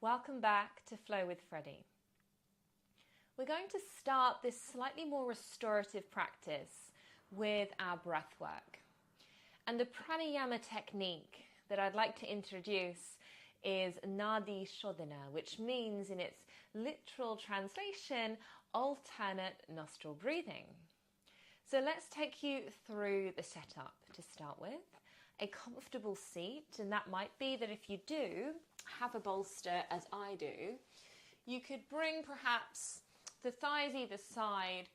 Welcome back to Flow with Freddie. We're going to start this slightly more restorative practice with our breath work. And the pranayama technique that I'd like to introduce is nadi shodhana, which means in its literal translation, alternate nostril breathing. So let's take you through the setup to start with. A comfortable seat, and that might be that if you do have a bolster as I do, you could bring perhaps the thighs either side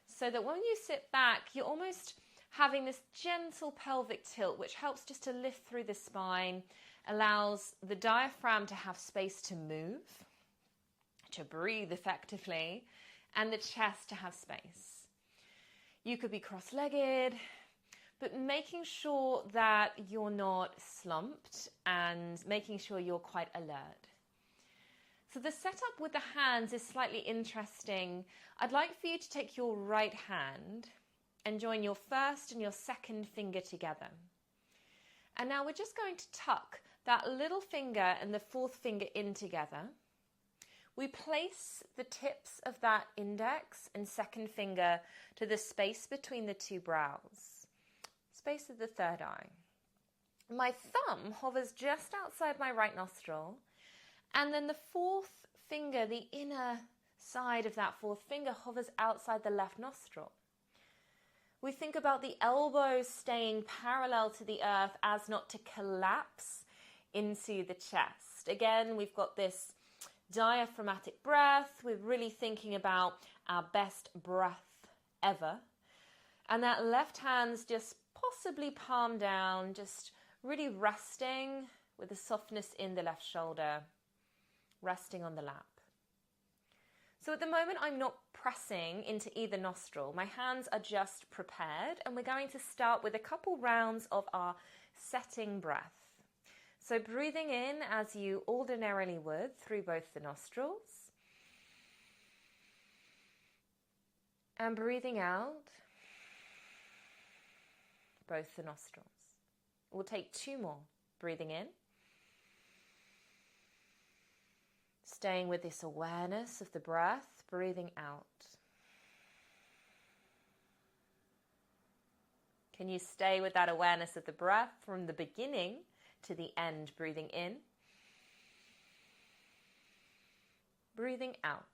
so that when you sit back, you're almost having this gentle pelvic tilt, which helps just to lift through the spine, allows the diaphragm to have space to move, to breathe effectively, and the chest to have space. You could be cross-legged, but making sure that you're not slumped and making sure you're quite alert. So the setup with the hands is slightly interesting. I'd like for you to take your right hand and join your first and your second finger together. And now we're just going to tuck that little finger and the fourth finger in together. We place the tips of that index and second finger to the space between the two brows. Space of the third eye. My thumb hovers just outside my right nostril, and then the fourth finger, the inner side of that fourth finger, hovers outside the left nostril. We think about the elbows staying parallel to the earth as not to collapse into the chest. Again, we've got this diaphragmatic breath. We're really thinking about our best breath ever. And that left hand's just possibly palm down, just really resting with the softness in the left shoulder, resting on the lap. So at the moment, I'm not pressing into either nostril. My hands are just prepared, and we're going to start with a couple rounds of our setting breath. So breathing in as you ordinarily would through both the nostrils, and breathing out both the nostrils. We'll take two more. Breathing in. Staying with this awareness of the breath, breathing out. Can you stay with that awareness of the breath from the beginning to the end? Breathing in. Breathing out.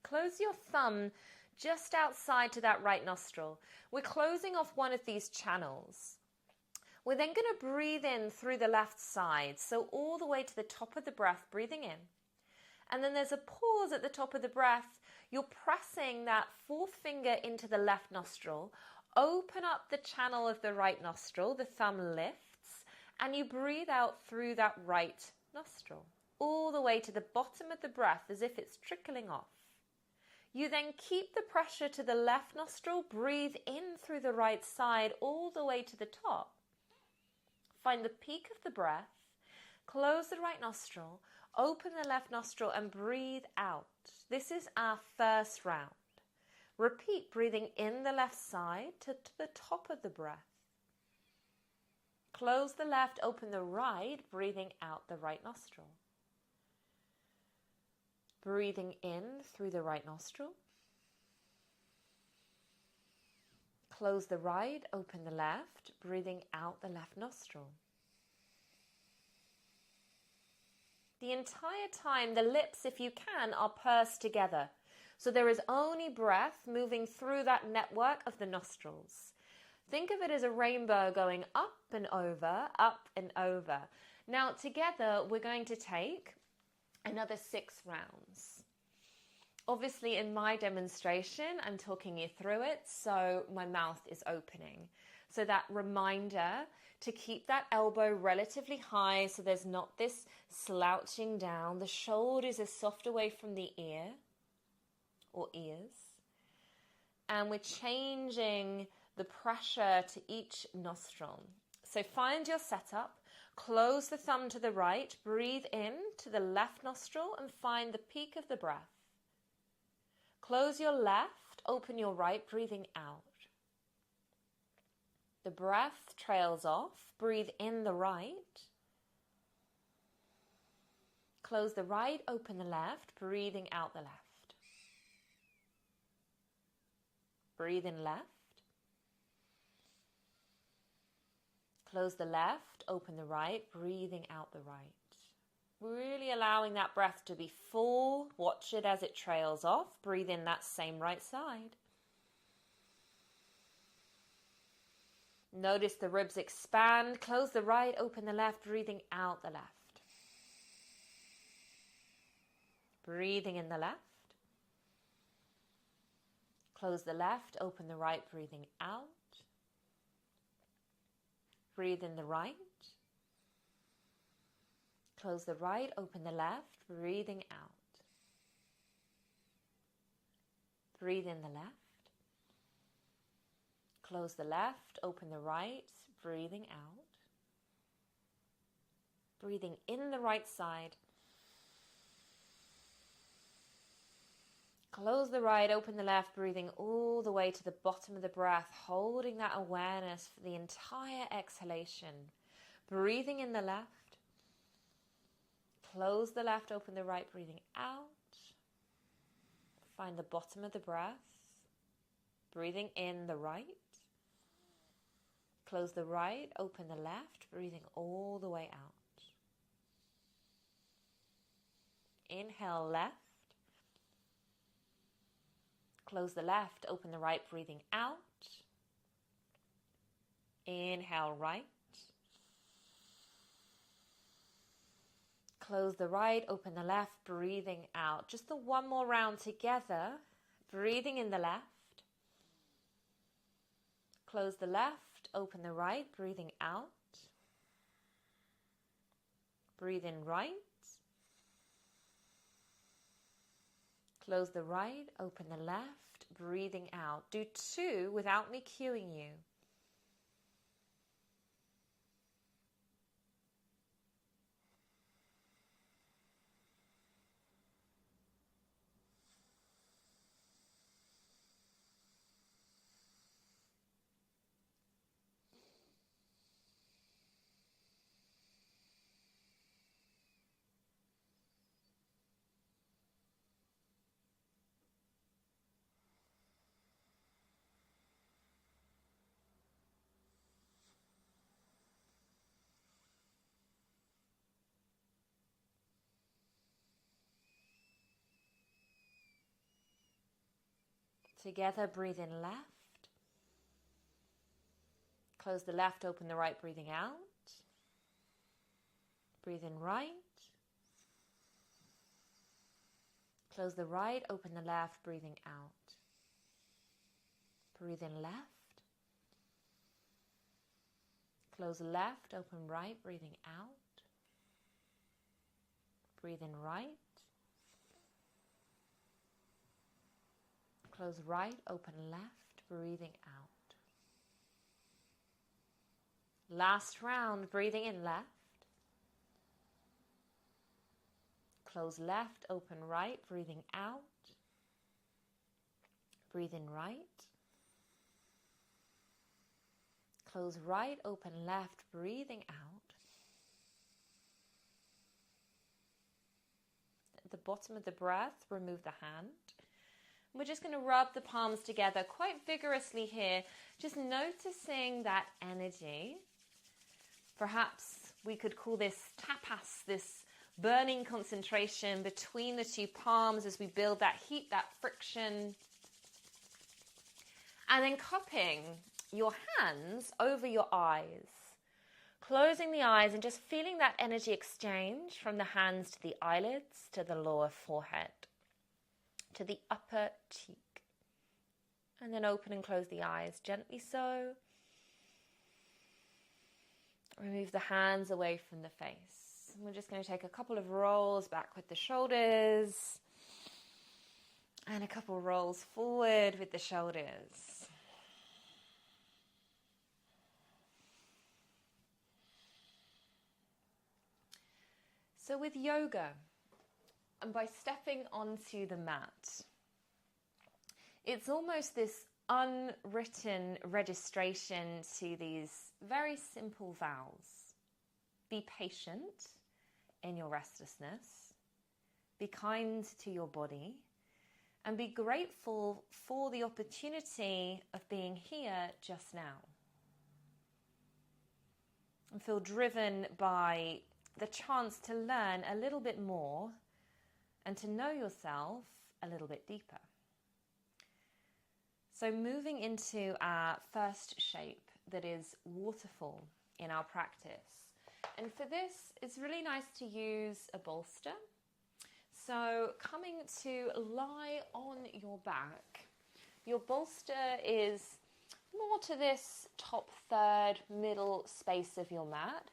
Close your thumb just outside to that right nostril. We're closing off one of these channels. We're then going to breathe in through the left side, so all the way to the top of the breath, breathing in. And then there's a pause at the top of the breath. You're pressing that fourth finger into the left nostril. Open up the channel of the right nostril, the thumb lifts, and you breathe out through that right nostril, all the way to the bottom of the breath as if it's trickling off. You then keep the pressure to the left nostril, breathe in through the right side all the way to the top. Find the peak of the breath, close the right nostril, open the left nostril and breathe out. This is our first round. Repeat breathing in the left side to the top of the breath. Close the left, open the right, breathing out the right nostril. Breathing in through the right nostril. Close the right, open the left, breathing out the left nostril. The entire time, the lips, if you can, are pursed together. So there is only breath moving through that network of the nostrils. Think of it as a rainbow going up and over, up and over. Now together, we're going to take another 6 rounds. Obviously, in my demonstration, I'm talking you through it, so my mouth is opening. So that reminder to keep that elbow relatively high so there's not this slouching down. The shoulders are soft away from the ear or ears. And we're changing the pressure to each nostril. So find your setup. Close the thumb to the right, breathe in to the left nostril and find the peak of the breath. Close your left, open your right, breathing out. The breath trails off, breathe in the right, Close the right, open the left, breathing out the left. Breathe in left. Close the left, open the right, breathing out the right. Really allowing that breath to be full. Watch it as it trails off. Breathe in that same right side. Notice the ribs expand. Close the right, open the left, breathing out the left. Breathing in the left. Close the left, open the right, breathing out. Breathe in the right. Close the right, open the left, breathing out. Breathe in the left. Close the left, open the right, breathing out. Breathing in the right side. Close the right, open the left, breathing all the way to the bottom of the breath, holding that awareness for the entire exhalation. Breathing in the left. Close the left, open the right, breathing out. Find the bottom of the breath. Breathing in the right. Close the right, open the left, breathing all the way out. Inhale left. Close the left, open the right, breathing out. Inhale right. Close the right, open the left, breathing out. Just the one more round together. Breathing in the left. Close the left, open the right, breathing out. Breathe in right. Close the right, open the left, breathing out. Do 2 without me cueing you. Together, breathe in left. Close the left, open the right, breathing out. Breathe in right. Close the right, open the left, breathing out. Breathe in left. Close left, open right, breathing out. Breathe in right. Close right, open left, breathing out. Last round, breathing in left. Close left, open right, breathing out. Breathe in right. Close right, open left, breathing out. At the bottom of the breath, remove the hand. We're just going to rub the palms together quite vigorously here, just noticing that energy. Perhaps we could call this tapas, this burning concentration between the 2 palms as we build that heat, that friction. And then cupping your hands over your eyes, closing the eyes and just feeling that energy exchange from the hands to the eyelids, to the lower forehead, to the upper cheek. And then open and close the eyes gently so. Remove the hands away from the face. And we're just going to take a couple of rolls back with the shoulders and a couple of rolls forward with the shoulders. So with yoga, and by stepping onto the mat, it's almost this unwritten registration to these very simple vows. Be patient in your restlessness. be kind to your body, and be grateful for the opportunity of being here just now. And feel driven by the chance to learn a little bit more and to know yourself a little bit deeper. So moving into our first shape, that is waterfall in our practice. And for this, it's really nice to use a bolster. So coming to lie on your back, your bolster is more to this top third middle space of your mat.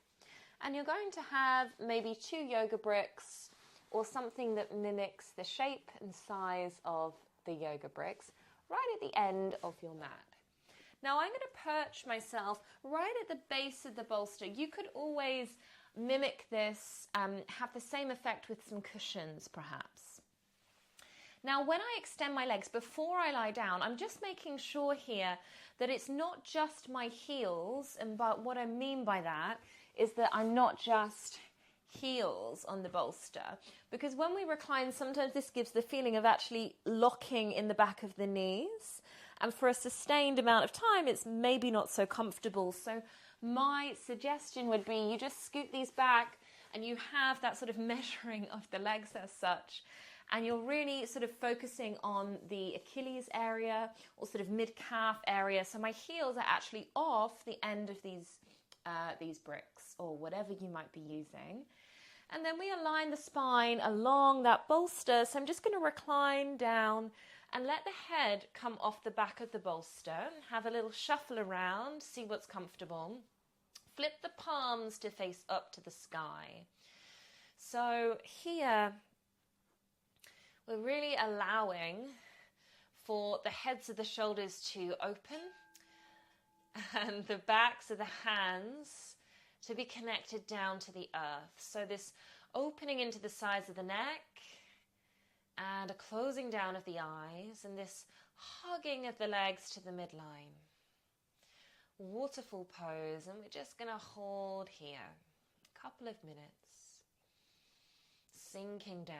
And you're going to have maybe 2 yoga bricks or something that mimics the shape and size of the yoga bricks right at the end of your mat. Now I'm going to perch myself right at the base of the bolster. You could always mimic this, have the same effect with some cushions perhaps. Now when I extend my legs before I lie down, I'm just making sure here that it's not just my heels, and but what I mean by that is that I'm not just heels on the bolster, because when we recline, sometimes this gives the feeling of actually locking in the back of the knees, and for a sustained amount of time it's maybe not so comfortable. So my suggestion would be you just scoot these back and you have that sort of measuring of the legs as such, and you're really sort of focusing on the Achilles area or sort of mid-calf area. So my heels are actually off the end of these bricks or whatever you might be using. And then we align the spine along that bolster. So I'm just going to recline down and let the head come off the back of the bolster and have a little shuffle around, see what's comfortable. Flip the palms to face up to the sky. So here we're really allowing for the heads of the shoulders to open and the backs of the hands to be connected down to the earth. So this opening into the sides of the neck and a closing down of the eyes, and this hugging of the legs to the midline. Waterfall pose, and we're just going to hold here a couple of minutes, sinking down.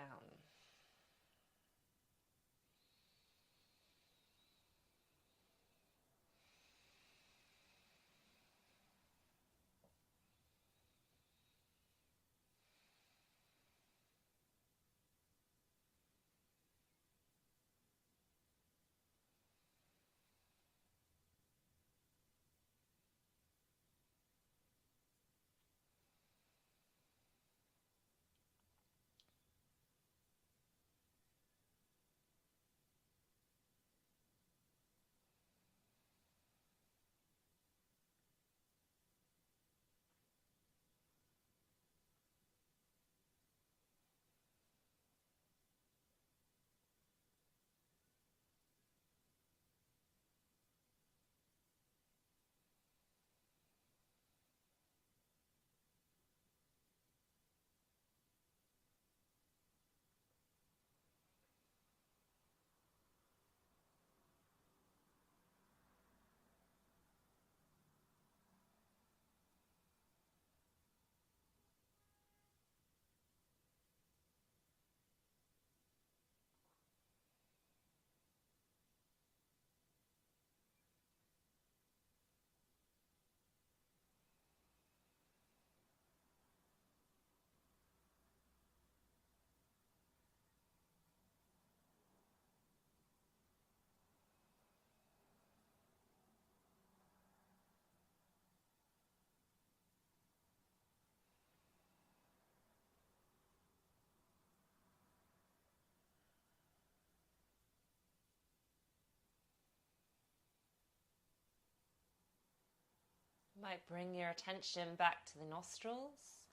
Might bring your attention back to the nostrils.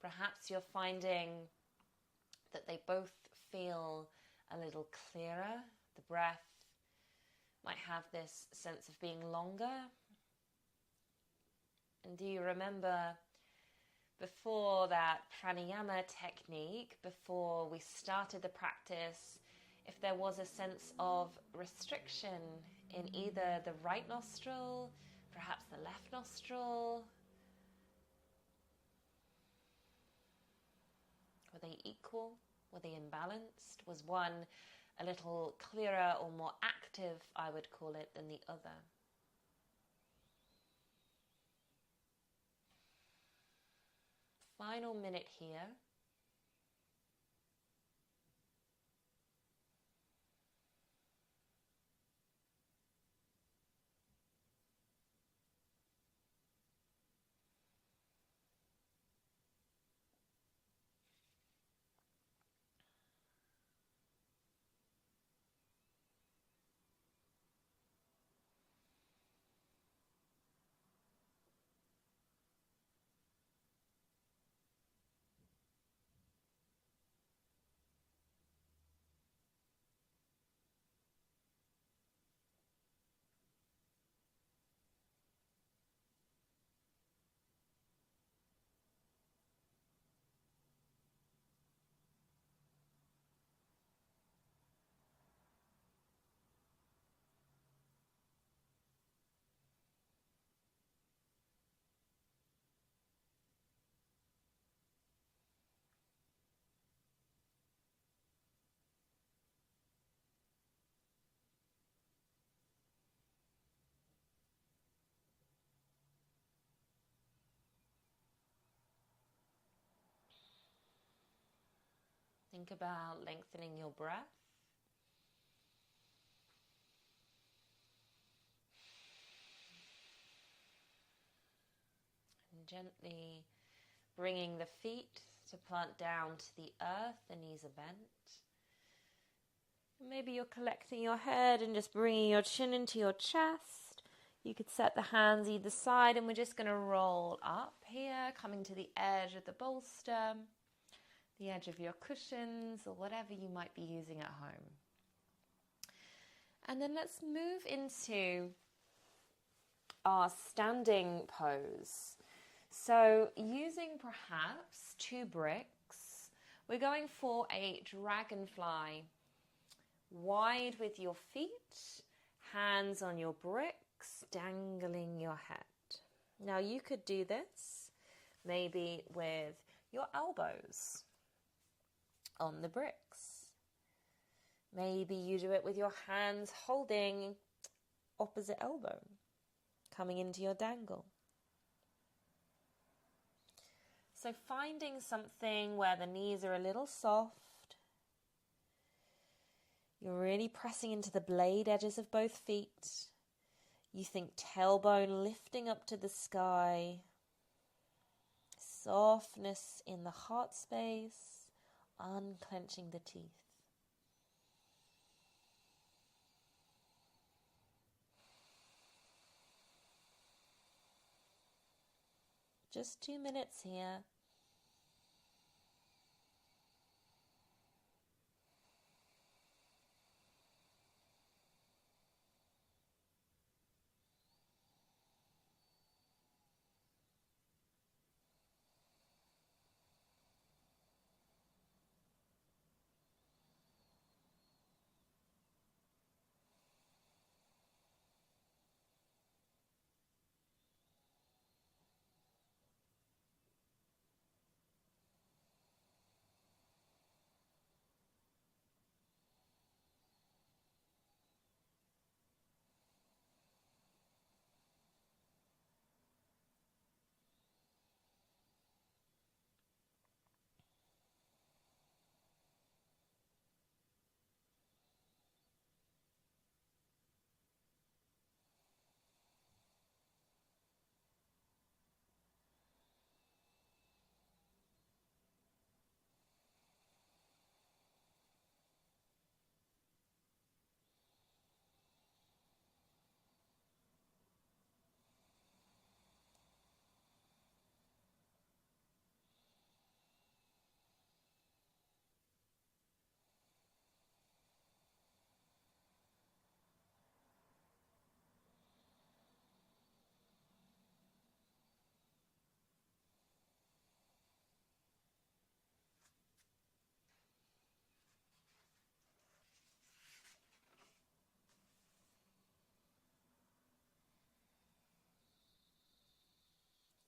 Perhaps you're finding that they both feel a little clearer. The breath might have this sense of being longer. And do you remember before that pranayama technique, before we started the practice, if there was a sense of restriction in either the right nostril, perhaps the left nostril? Were they equal? Were they imbalanced? Was one a little clearer or more active, I would call it, than the other? Final minute here. Think about lengthening your breath. And gently bringing the feet to plant down to the earth, the knees are bent. Maybe you're collecting your head and just bringing your chin into your chest. You could set the hands either side, and we're just going to roll up here, coming to the edge of the bolster, the edge of your cushions, or whatever you might be using at home. And then let's move into our standing pose. So using perhaps 2 bricks, we're going for a dragonfly. Wide with your feet, hands on your bricks, dangling your head. Now you could do this maybe with your elbows on the bricks. Maybe you do it with your hands holding opposite elbow, coming into your dangle. So finding something where the knees are a little soft. You're really pressing into the blade edges of both feet. You think tailbone lifting up to the sky. Softness in the heart space, unclenching the teeth. Just 2 minutes here.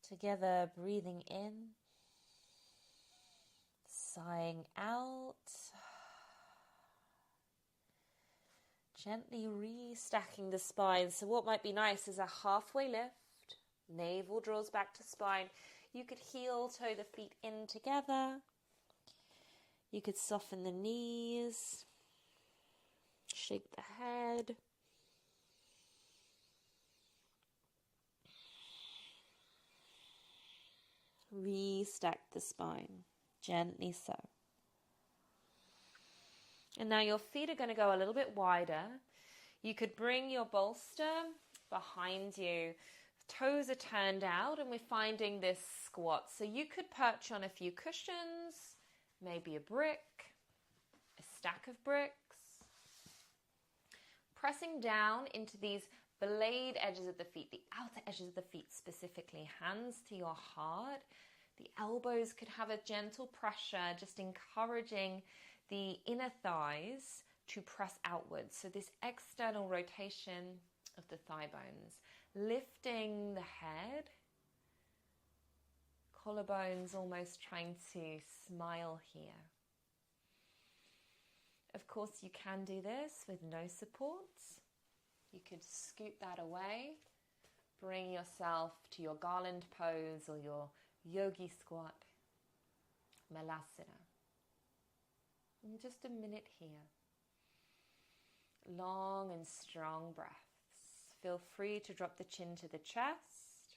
Together, breathing in, sighing out. out. Gently restacking the spine. So what might be nice is a halfway lift. Navel draws back to spine. You could heel toe the feet in together. You could soften the knees. Shake the head. Restack the spine. Gently so. And now your feet are going to go a little bit wider. You could bring your bolster behind you. Toes are turned out and we're finding this squat. So you could perch on a few cushions, maybe a brick, a stack of bricks. Pressing down into these blade edges of the feet, the outer edges of the feet specifically, hands to your heart. The elbows could have a gentle pressure, just encouraging the inner thighs to press outwards. So this external rotation of the thigh bones, lifting the head, collarbones almost trying to smile here. Of course, you can do this with no supports. You could scoot that away, bring yourself to your garland pose or your yogi squat, malasana. And just a minute here. Long and strong breaths. Feel free to drop the chin to the chest.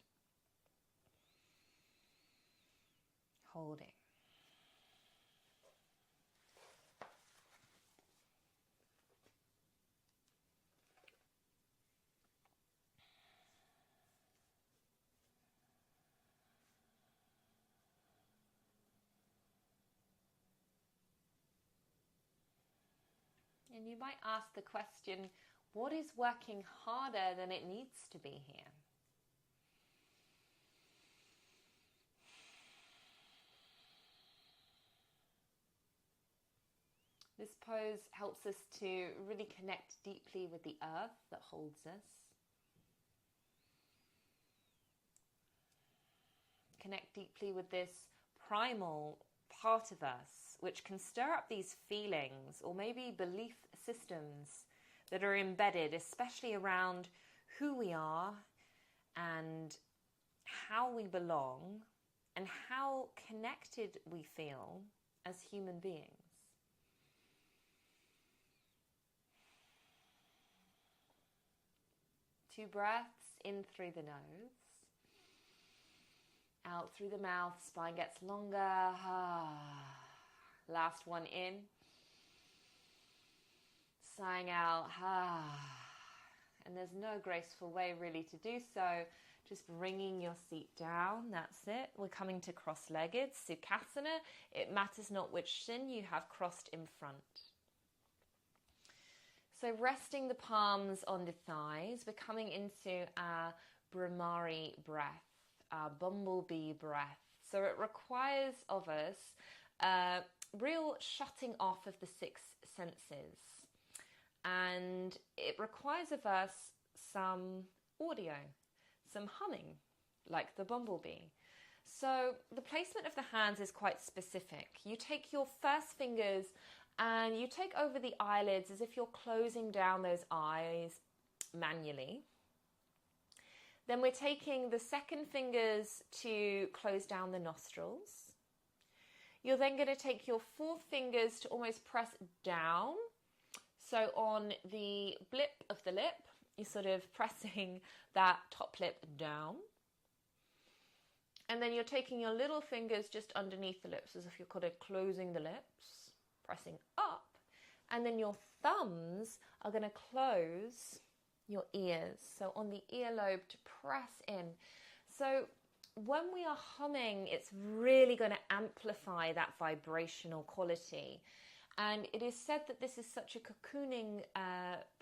Holding. And you might ask the question, what is working harder than it needs to be here? This pose helps us to really connect deeply with the earth that holds us. Connect deeply with this primal part of us, which can stir up these feelings or maybe belief systems that are embedded, especially around who we are and how we belong and how connected we feel as human beings. Two breaths in through the nose. Out through the mouth, spine gets longer. Last one in. Sighing out. And there's no graceful way really to do so. Just bringing your seat down. That's it. We're coming to cross-legged. Sukhasana. It matters not which shin you have crossed in front. So resting the palms on the thighs. We're coming into our Brahmari breath. Our bumblebee breath. So it requires of us real shutting off of the six senses. And it requires of us some audio, some humming, like the bumblebee. So the placement of the hands is quite specific. You take your first fingers and you take over the eyelids as if you're closing down those eyes manually. Then we're taking the second fingers to close down the nostrils. You're then going to take your fourth fingers to almost press down. So on the blip of the lip, you're sort of pressing that top lip down. And then you're taking your little fingers just underneath the lips as if you're kind of closing the lips, pressing up. And then your thumbs are going to close your ears, so on the earlobe to press in. So when we are humming, it's really going to amplify that vibrational quality. And it is said that this is such a cocooning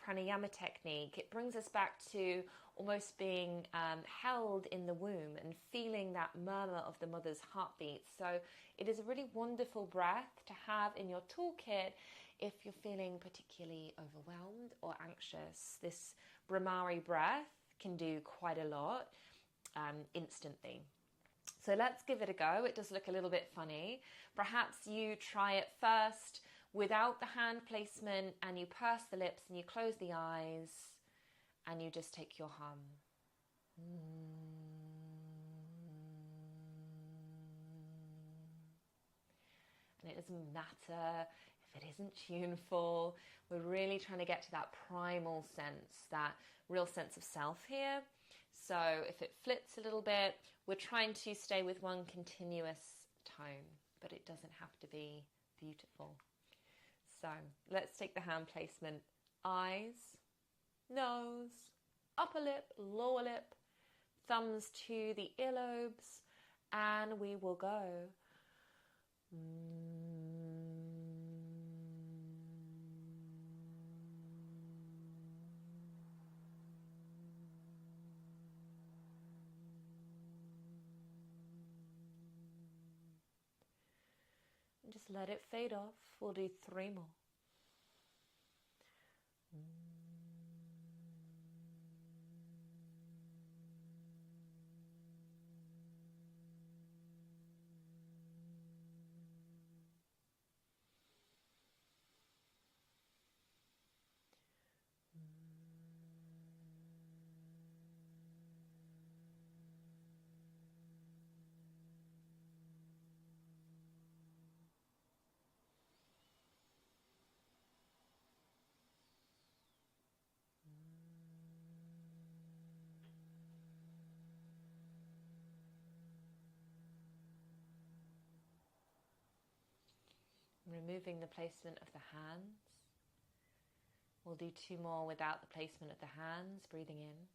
pranayama technique. It brings us back to almost being held in the womb and feeling that murmur of the mother's heartbeat. So it is a really wonderful breath to have in your toolkit if you're feeling particularly overwhelmed or anxious. This Brahmari breath can do quite a lot instantly. So let's give it a go. It does look a little bit funny. Perhaps you try it first without the hand placement, and you purse the lips and you close the eyes and you just take your hum. And it doesn't matter if it isn't tuneful. We're really trying to get to that primal sense, that real sense of self here. So if it flits a little bit, we're trying to stay with one continuous tone, but it doesn't have to be beautiful. So let's take the hand placement. Eyes, nose, upper lip, lower lip, thumbs to the earlobes, and we will go. Just let it fade off. We'll do 3 more. Removing the placement of the hands. We'll do 2 more without the placement of the hands, breathing in.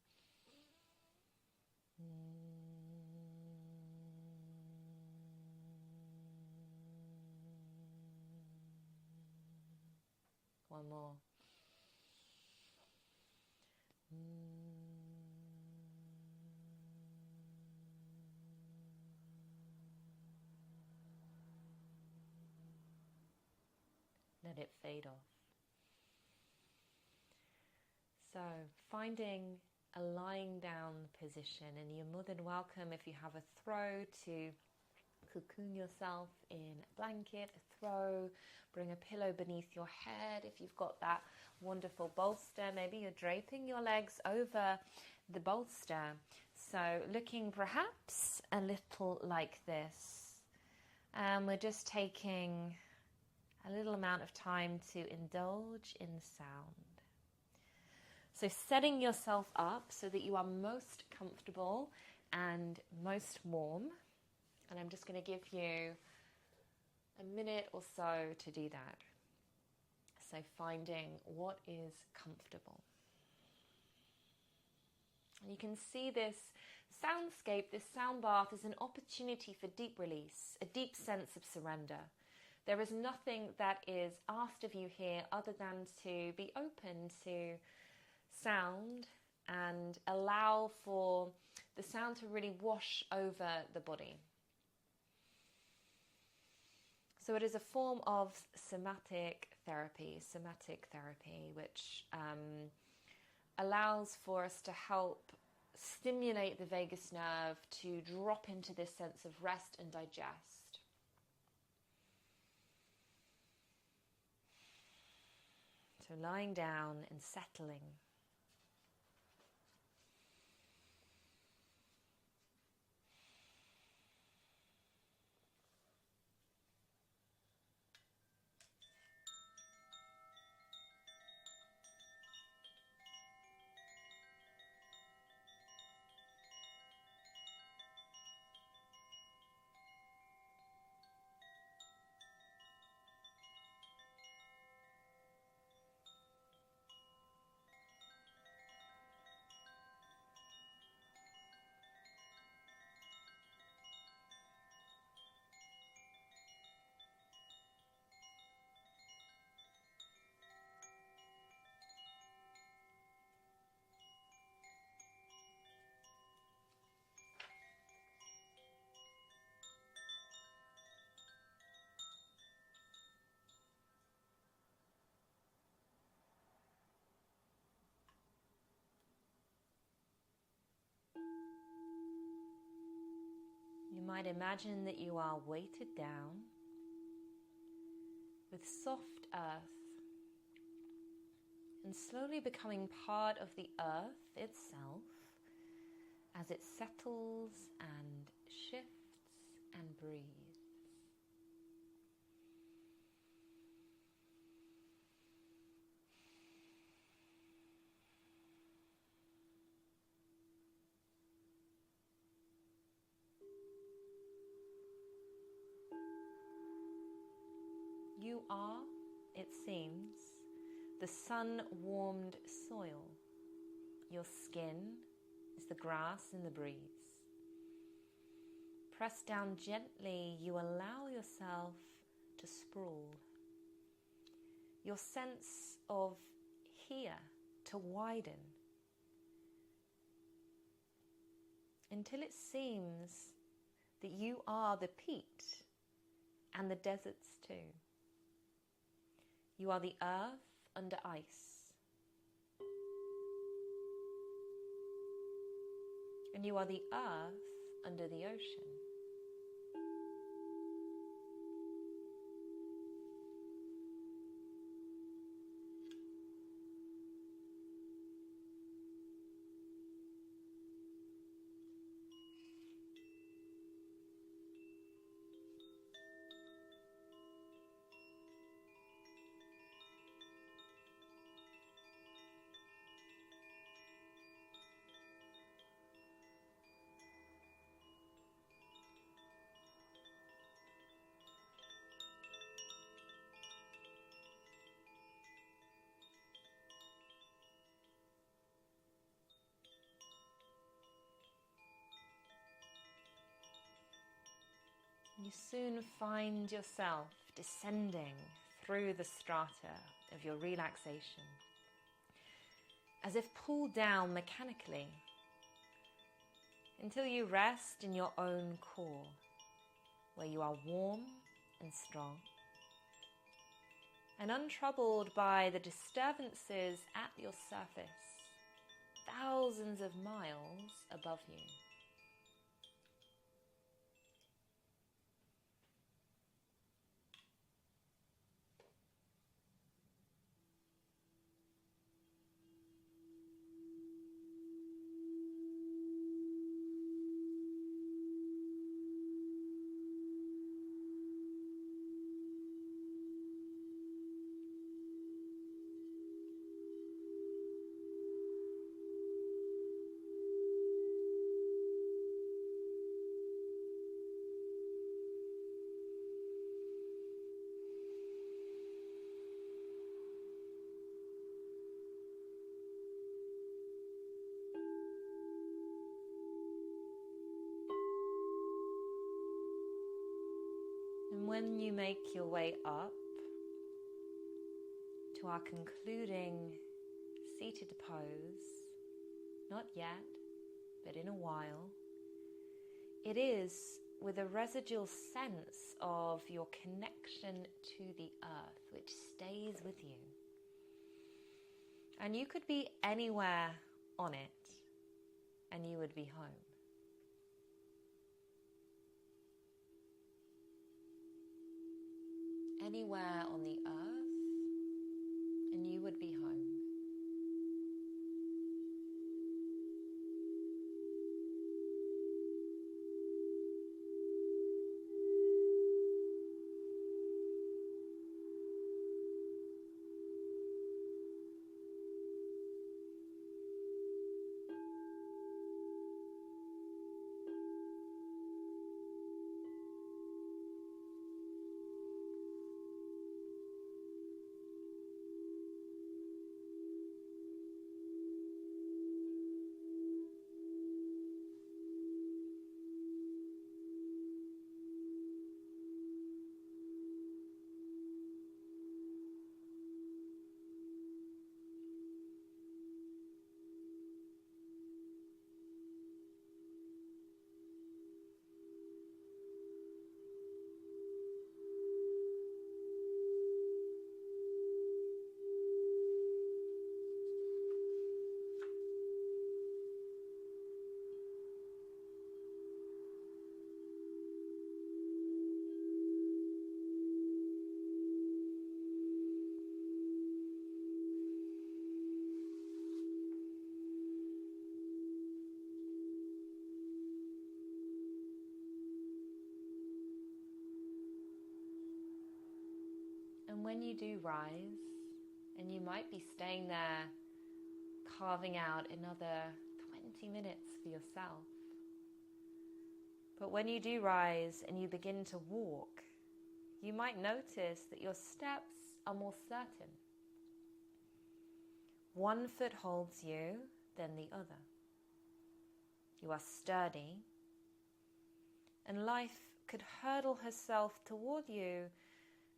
One more. Let it fade off. So finding a lying down position, and you're more than welcome, if you have a throw, to cocoon yourself in a blanket, a throw, bring a pillow beneath your head. If you've got that wonderful bolster, maybe you're draping your legs over the bolster. So looking perhaps a little like this. And we're just taking a little amount of time to indulge in sound. So setting yourself up so that you are most comfortable and most warm. And I'm just going to give you a minute or so to do that. So finding what is comfortable. And you can see this soundscape, this sound bath, is an opportunity for deep release, a deep sense of surrender. There is nothing that is asked of you here other than to be open to sound and allow for the sound to really wash over the body. So it is a form of somatic therapy, which allows for us to help stimulate the vagus nerve to drop into this sense of rest and digest. So lying down and settling. might imagine that you are weighted down with soft earth and slowly becoming part of the earth itself as it settles and shifts and breathes. You are, it seems, the sun-warmed soil. Your skin is the grass in the breeze. Pressed down gently, you allow yourself to sprawl. Your sense of here to widen until it seems that you are the peat and the deserts too. You are the earth under ice. And you are the earth under the ocean. You soon find yourself descending through the strata of your relaxation, as if pulled down mechanically, until you rest in your own core, where you are warm and strong, and untroubled by the disturbances at your surface, thousands of miles above you. And when you make your way up to our concluding seated pose, not yet, but in a while, it is with a residual sense of your connection to the earth, which stays with you. And you could be anywhere on it, and you would be home. Anywhere on the earth, and you would be home. And when you do rise, and you might be staying there carving out another 20 minutes for yourself, but when you do rise and you begin to walk, you might notice that your steps are more certain. One foot holds you, then the other. You are sturdy, and life could hurtle herself toward you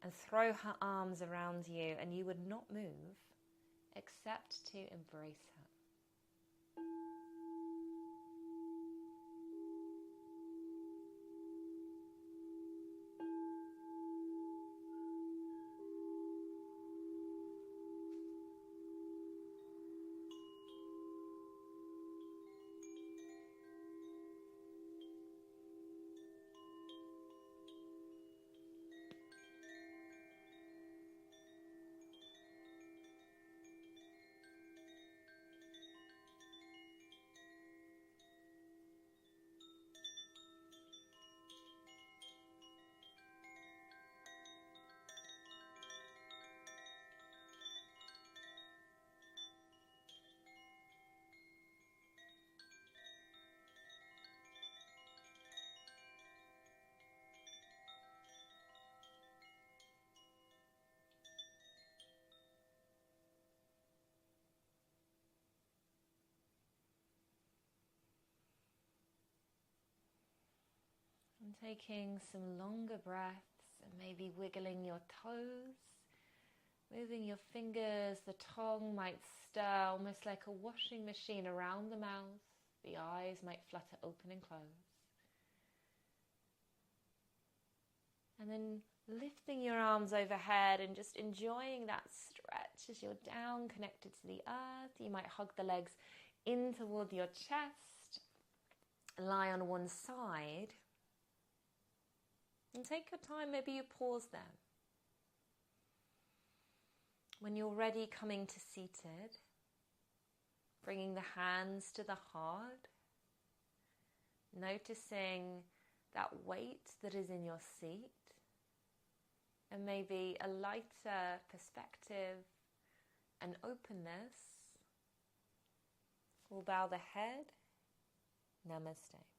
and throw her arms around you, and you would not move except to embrace her. And taking some longer breaths and maybe wiggling your toes, moving your fingers. The tongue might stir almost like a washing machine around the mouth. The eyes might flutter open and close. And then lifting your arms overhead and just enjoying that stretch as you're down, connected to the earth. You might hug the legs in toward your chest, lie on one side. And take your time, maybe you pause there. When you're ready, coming to seated, bringing the hands to the heart, noticing that weight that is in your seat, and maybe a lighter perspective and openness. We'll bow the head. Namaste.